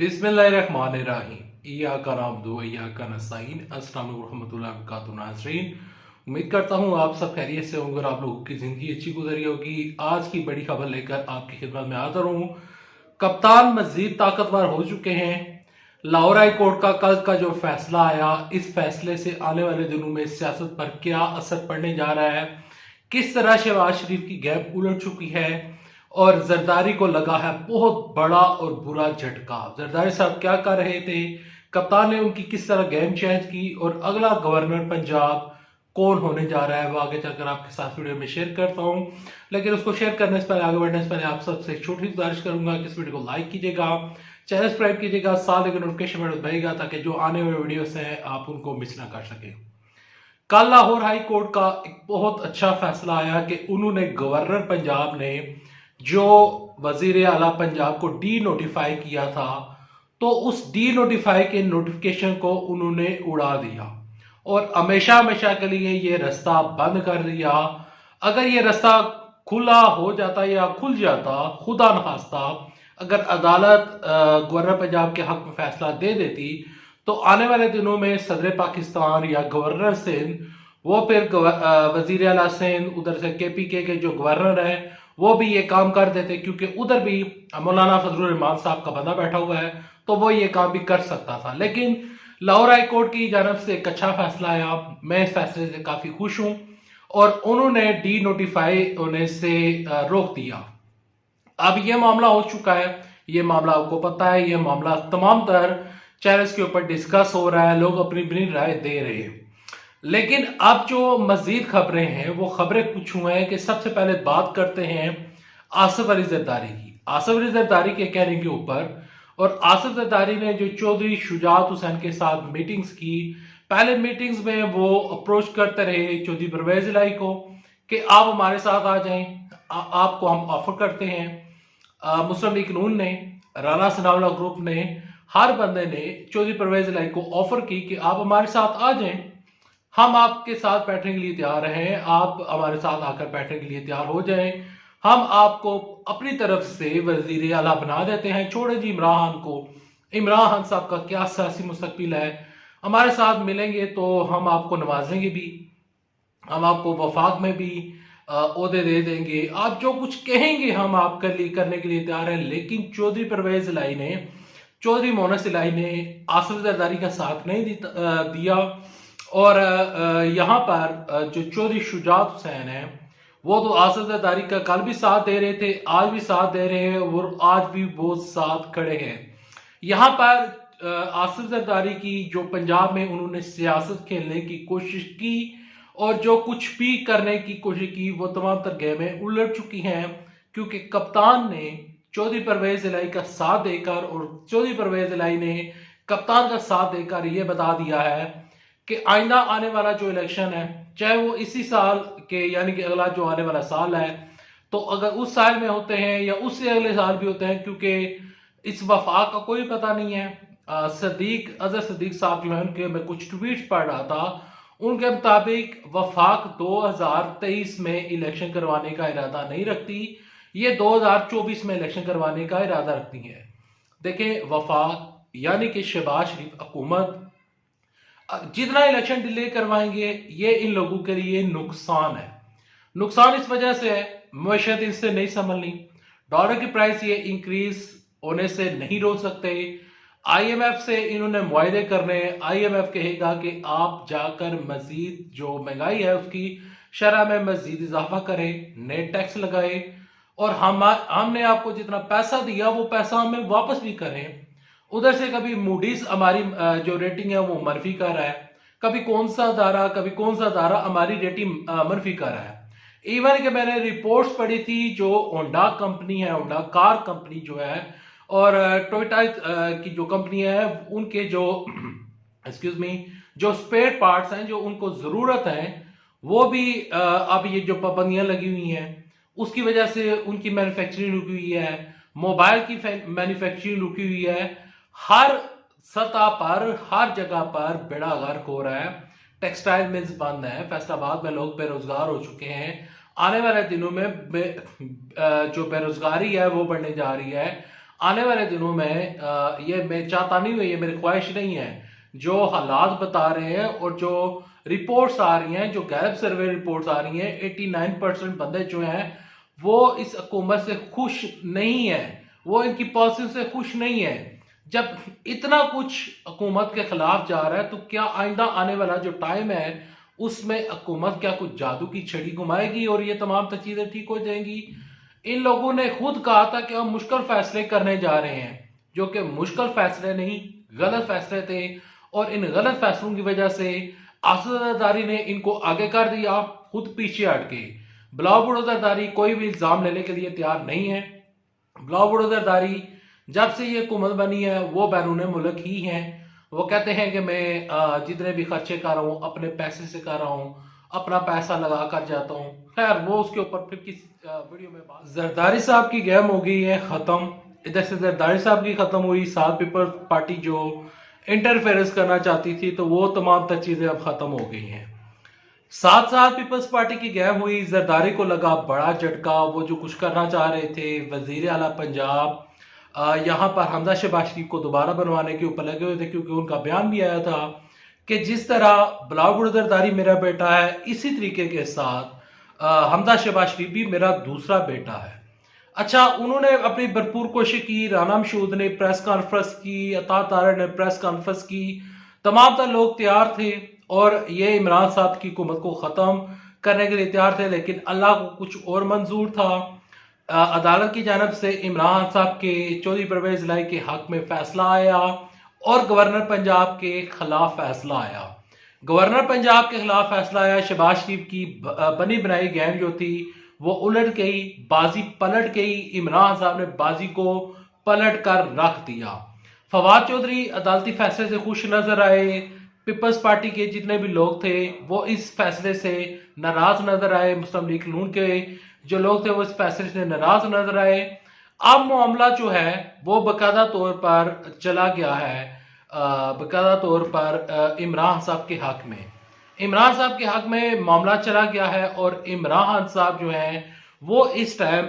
बिस्मिल्लाहिर्रहमानिर्रहीम। इय्याका नअब्दु व इय्याका नस्तईन। अस्सलाम वालेकुम रहमतुल्लाहि व बरकातुहू नाज़रीन, उम्मीद करता हूँ आप सब खैरियत से होंगे और आप लोगों की ज़िंदगी अच्छी गुजरी होगी। आज की बड़ी खबर लेकर आपकी खिदमत में हाज़िर हूँ। कप्तान मज़ीद ताकतवर हो चुके हैं। लाहौर हाई कोर्ट का कल का जो फैसला आया, इस फैसले से आने वाले दिनों में सियासत पर क्या असर पड़ने जा रहा है, किस तरह शहबाज शरीफ की गैप उलट चुकी है और जरदारी को लगा है बहुत बड़ा और बुरा झटका। जरदारी साहब क्या कर रहे थे, कप्तान ने उनकी किस तरह गेम चेंज की और अगला गवर्नर पंजाब कौन होने जा रहा है, वो आगे चलकर आपके साथ वीडियो में शेयर करता हूं। लेकिन उसको शेयर करने से पहले, आगे बढ़ने से पहले आप सबसे एक छोटी गुजारिश करूंगा कि इस वीडियो को लाइक कीजिएगा, चैनल सब्सक्राइब कीजिएगा, साथ ही नोटिफिकेशन बटन दबाइएगा ताकि जो आने वाले वीडियोस हैं आप उनको मिस ना कर सके। कल लाहौर हाई कोर्ट का एक बहुत अच्छा फैसला आया कि उन्होंने गवर्नर पंजाब ने जो वजीर आला पंजाब को डी नोटिफाई किया था, तो उस डी नोटिफाई के नोटिफिकेशन को उन्होंने उड़ा दिया और हमेशा हमेशा के लिए ये रास्ता बंद कर दिया। अगर ये रास्ता खुला हो जाता या खुल जाता, खुदा न खास्ता अगर अदालत गवर्नर पंजाब के हक में फैसला दे देती, तो आने वाले दिनों में सदर पाकिस्तान या गवर्नर सिंध, वो फिर वजीर आला सिंध, उधर से KPK के जो गवर्नर है वो भी ये काम कर देते, क्योंकि उधर भी मौलाना फजलुर रहमान साहब का बंदा बैठा हुआ है, तो वो ये काम भी कर सकता था। लेकिन लाहौर हाई कोर्ट की जानब से एक अच्छा फैसला आया, मैं इस फैसले से काफी खुश हूं और उन्होंने डी नोटिफाई होने से रोक दिया। अब ये मामला हो चुका है, ये मामला आपको पता है, ये मामला तमाम तर चैनल्स के ऊपर डिस्कस हो रहा है, लोग अपनी अपनी राय दे रहे हैं। लेकिन अब जो मजीद खबरें हैं वो खबरें कुछ हुए हैं कि सबसे पहले बात करते हैं आसिफ अली जरदारी की। आसिफ अली जरदारी के कहने के ऊपर, और आसिफ जरदारी ने जो चौधरी शुजात हुसैन के साथ मीटिंग्स की, पहले मीटिंग्स में वो अप्रोच करते रहे चौधरी परवेज इलाही को कि आप हमारे साथ आ जाएं, आपको हम ऑफर करते हैं। मुस्लिम लीग नून ने, राना सनाउल्लाह ग्रुप ने, हर बंदे ने चौधरी परवेज इलाही को ऑफर की कि आप हमारे साथ आ जाएं, हम आपके साथ बैठने के लिए तैयार हैं, आप हमारे साथ आकर बैठने के लिए तैयार हो जाएं, हम आपको अपनी तरफ से वजीर आला बना देते हैं। छोड़े जी इमरान खान को, इमरान खान साहब का क्या सियासी मुस्तकबिल है, हमारे साथ मिलेंगे तो हम आपको नवाजेंगे भी, हम आपको वफाक में भी ओहदे दे देंगे, आप जो कुछ कहेंगे हम आपके लिए करने के लिए तैयार हैं। लेकिन चौधरी परवेज इलाही ने, चौधरी मोनस इलाही ने आसिफ जरदारी का साथ नहीं दिया और यहाँ पर जो चौधरी शुजात हुसैन है वो तो आसिफ जरदारी का कल भी साथ दे रहे थे, आज भी साथ दे रहे हैं और आज भी वो साथ खड़े हैं। यहाँ पर आसिफ जरदारी की जो पंजाब में उन्होंने सियासत खेलने की कोशिश की और जो कुछ भी करने की कोशिश की, वो तमाम तर गेमें उलट चुकी हैं, क्योंकि कप्तान ने चौधरी परवेज इलाही का साथ देकर, और चौधरी परवेज इलाही ने कप्तान का साथ देकर ये बता दिया है कि आइंदा आने वाला जो इलेक्शन है, चाहे वो इसी साल के यानी कि अगला जो आने वाला साल है, तो अगर उस साल में होते हैं या उससे अगले साल भी होते हैं, क्योंकि इस वफाक का कोई पता नहीं है। अजहर सदीक साहब जो है, उनके मैं कुछ ट्वीट पढ़ रहा था, उनके मुताबिक वफाक 2023 में इलेक्शन करवाने का इरादा नहीं रखती, ये 2024 में इलेक्शन करवाने का इरादा रखती है। देखें, वफाक यानी कि शहबाज शरीफ हुकूमत जितना इलेक्शन डिले करवाएंगे, ये इन लोगों के लिए नुकसान है। नुकसान इस वजह से है, मईशत इससे नहीं संभलनी, डॉलर की प्राइस ये इंक्रीज होने से नहीं रोक सकते। IMF से इन्होंने मुआहदे करने, IMF कहेगा कि आप जाकर मजीद जो महंगाई है उसकी शरह में मजीद इजाफा करें, नए टैक्स लगाए और हमने आपको जितना पैसा दिया वो पैसा हमें वापस भी करें। उधर से कभी मूडीज हमारी जो रेटिंग है वो मनफी कर रहा है, कभी कौन सा अदारा हमारी रेटिंग मनफी कर रहा है। इवन कि मैंने रिपोर्ट्स पढ़ी थी, जो होंडा कंपनी है, होंडा कार कंपनी जो है, और टोयोटा की जो कंपनी है, उनके जो एक्सक्यूज मी जो स्पेयर पार्ट्स हैं जो उनको जरूरत है, वो भी अब ये जो पाबंदियां लगी हुई हैं उसकी वजह से उनकी मैन्युफैक्चरिंग रुकी हुई है, मोबाइल की मैन्युफैक्चरिंग रुकी हुई है। हर सतह पर, हर जगह पर बेड़ा गर्क हो रहा है, टेक्सटाइल मिल्स बंद है, फैसलाबाद में लोग बेरोजगार हो चुके हैं। आने वाले दिनों में जो बेरोजगारी है वो बढ़ने जा रही है। आने वाले दिनों में ये मैं चाहता नहीं हूँ, ये मेरी ख्वाहिश नहीं है, जो हालात बता रहे हैं और जो रिपोर्ट्स आ रही हैं, जो गैलप सर्वे रिपोर्ट्स आ रही हैं, 89% बंदे जो हैं वो इस हुकूमत से खुश नहीं है, वो इनकी पॉलिसी से खुश नहीं है। जब इतना कुछ हुकूमत के खिलाफ जा रहा है तो क्या आइंदा आने वाला जो टाइम है उसमें हुकूमत क्या कुछ जादू की छड़ी घुमाएगी और ये तमाम चीजें ठीक हो जाएंगी? इन लोगों ने खुद कहा था कि हम मुश्किल फैसले करने जा रहे हैं, जो कि मुश्किल फैसले नहीं, गलत फैसले थे। और इन गलत फैसलों की वजह से आसदादारी ने इनको आगे कर दिया, खुद पीछे हट के। बिलावल भुट्टो जरदारी कोई भी इल्जाम लेने के लिए तैयार नहीं है। बिलावल भुट्टो जरदारी जब से ये हुकूमत बनी है वो बैरून मुल्क ही हैं। वो कहते हैं कि मैं जितने भी खर्चे कर रहा हूँ अपने पैसे से कर रहा हूँ, अपना पैसा लगा कर जाता हूँ। खैर वो उसके ऊपर फिर किस वीडियो में बात। जरदारी साहब की गेम हो गई है खत्म। इधर से जरदारी साहब की खत्म हुई, साथ पीपल्स पार्टी जो इंटरफेरेंस करना चाहती थी तो वो तमाम तक चीजें अब खत्म हो गई हैं। साथ साथ पीपल्स पार्टी की गेम हुई, जरदारी को लगा बड़ा झटका। वो जो कुछ करना चाह रहे थे, वजीर आला पंजाब यहाँ पर हमजा शहबाज शरीफ को दोबारा बनवाने के ऊपर लगे हुए थे, क्योंकि उनका बयान भी आया था कि जिस तरह बिलावल भुट्टो जरदारी मेरा बेटा है, इसी तरीके के साथ हमजा शहबाज शरीफ भी मेरा दूसरा बेटा है। अच्छा, उन्होंने अपनी भरपूर कोशिश की, राना मशहूद ने प्रेस कॉन्फ्रेंस की, अता तारड़ ने प्रेस कॉन्फ्रेंस की, तमाम तर लोग तैयार थे और ये इमरान साहब की हुकूमत को ख़त्म करने के लिए तैयार थे। लेकिन अल्लाह को कुछ और मंजूर था। अदालत की जानब से इमरान साहब के चौधरी परवेज लाई के हक में फैसला आया और गवर्नर पंजाब के खिलाफ फैसला आया। गवर्नर पंजाब के खिलाफ फैसला आया। शहबाज शरीफ की बनी बनाई गेम जो थी वो उलट गई, बाजी पलट गई। इमरान साहब ने बाजी को पलट कर रख दिया। फवाद चौधरी अदालती फैसले से खुश नजर आए। पीपल्स पार्टी के जितने भी लोग थे वो इस फैसले से नाराज नजर आए। मुस्लिम लीग नून के जो लोग थे वो इस फैसले से नाराज नजर आए। अब मामला जो है वो बाकायदा तौर पर चला गया है, बाकायदा तौर पर इमरान साहब के हक में। इमरान साहब के हक में मामला चला गया है और इमरान साहब जो हैं वो इस टाइम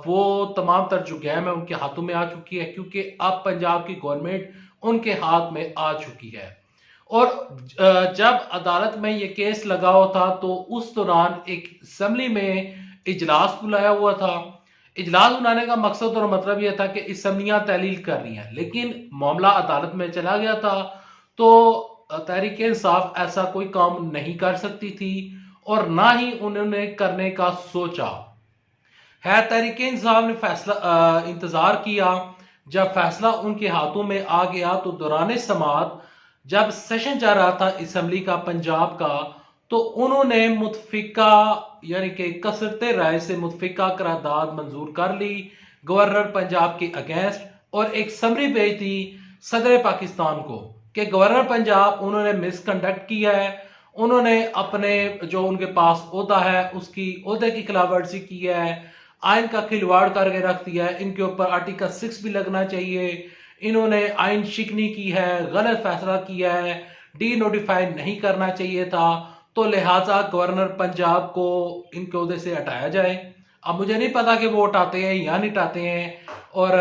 वो तमाम तर जो गेम है उनके हाथों में आ चुकी है, क्योंकि अब पंजाब की गवर्नमेंट उनके हाथ में आ चुकी है। और जब अदालत में ये केस लगा हुआ था तो उस दौरान एक असेंबली में इजलास बुलाया हुआ था। इजलास बुलाने का मकसद और मतलब यह था कि असेंबलियां तहलील कर रही हैं, लेकिन मामला अदालत में चला गया था तो तहरीक इंसाफ ऐसा कोई काम नहीं कर सकती थी और ना ही उन्होंने करने का सोचा है। तहरीक इंसाफ ने फैसला इंतजार किया। जब फैसला उनके हाथों में आ गया तो दौरान समात जब सेशन चल रहा था असेंबली का पंजाब का, तो उन्होंने मुतफिका यानी कि कसरते राय से मुतफिका करारदाद मंजूर कर ली गवर्नर पंजाब के अगेंस्ट और एक समरी भेज दी सदर पाकिस्तान को कि गवर्नर पंजाब उन्होंने मिसकंडक्ट किया है, उन्होंने अपने जो उनके पास ओहदा है उसकी ओहदे की खिलाफवर्जी की है, आइन का खिलवाड़ करके रख दिया है, इनके ऊपर आर्टिकल 6 भी लगना चाहिए, इन्होंने आइन शिकनी की है, गलत फैसला किया है, डी नोटिफाई नहीं करना चाहिए था, तो लिहाजा गवर्नर पंजाब को इनके ओहदे से हटाया जाए। अब मुझे नहीं पता कि वो हटाते हैं या नहीं हटाते हैं और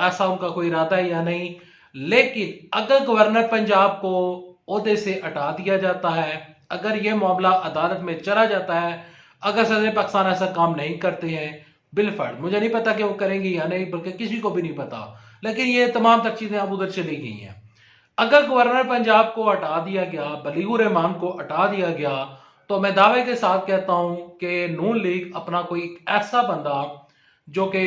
ऐसा उनका कोई इरादा है या नहीं, लेकिन अगर गवर्नर पंजाब को ओहदे से हटा दिया जाता है, अगर ये मामला अदालत में चला जाता है, अगर सदर पाकिस्तान ऐसा काम नहीं करते हैं बिलफर्ड, मुझे नहीं पता कि वो करेंगे या नहीं, बल्कि किसी को भी नहीं पता, लेकिन ये तमाम तक चीजें अब उधर चली गई हैं। अगर गवर्नर पंजाब को हटा दिया गया, बलीगुर रहमान को हटा दिया गया, तो मैं दावे के साथ कहता हूं कि नून लीग अपना कोई ऐसा बंदा जो कि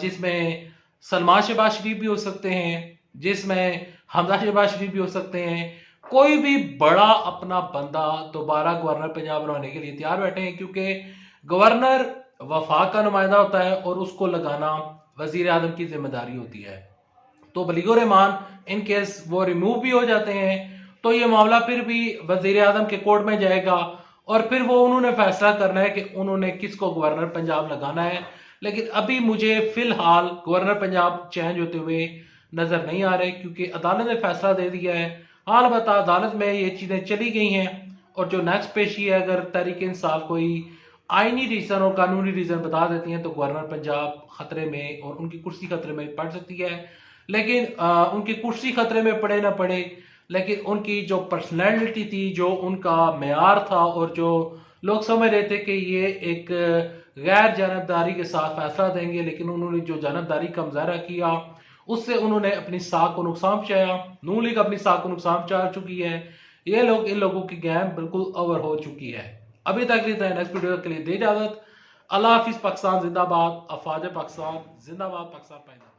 जिसमें सलमान शहबाज शरीफ भी हो सकते हैं, जिसमें हमजा शहबाज शरीफ भी हो सकते हैं, कोई भी बड़ा अपना बंदा दोबारा गवर्नर पंजाब बनाने के लिए तैयार बैठे हैं, क्योंकि गवर्नर वफाक का नुमाइंदा होता है और उसको लगाना वजीर आजम की जिम्मेदारी होती है। तो बलीगुर रहमान इन केस वो रिमूव भी हो जाते हैं तो ये मामला फिर भी वजीर आजम के कोर्ट में जाएगा और फिर वो उन्होंने फैसला करना है कि उन्होंने किसको गवर्नर पंजाब लगाना है। लेकिन अभी मुझे फिलहाल गवर्नर पंजाब चेंज होते हुए नजर नहीं आ रहे, क्योंकि अदालत ने फैसला दे दिया है। हाल बता अदालत में ये चीजें चली गई हैं और जो नेक्स्ट पेशी है, अगर तहरीक इंसाफ कोई आईनी रीजन और कानूनी रीजन बता देती हैं तो गवर्नर पंजाब खतरे में और उनकी कुर्सी खतरे में पड़ सकती है। लेकिन उनकी कुर्सी खतरे में पड़े ना पड़े, लेकिन उनकी जो पर्सनैलिटी थी, जो उनका मेयार था और जो लोग समझ रहे थे कि ये एक गैर जानबदारी के साथ फैसला देंगे, लेकिन उन्होंने जो जानबदारी का मुजाहरा किया उससे उन्होंने अपनी साख को नुकसान पहुंचाया। नून लीग अपनी साख को नुकसान पहुंचा चुकी है। ये लोग, इन लोगों की गेम बिल्कुल ओवर हो चुकी है। अभी तक लेता है, नेक्स्ट वीडियो के लिए दे इजाजत। अल्लाह हाफिज। पाकिस्तान जिंदाबाद, अफवाज पाकिस्तान जिंदाबाद, पाकिस्तान पाइंदा।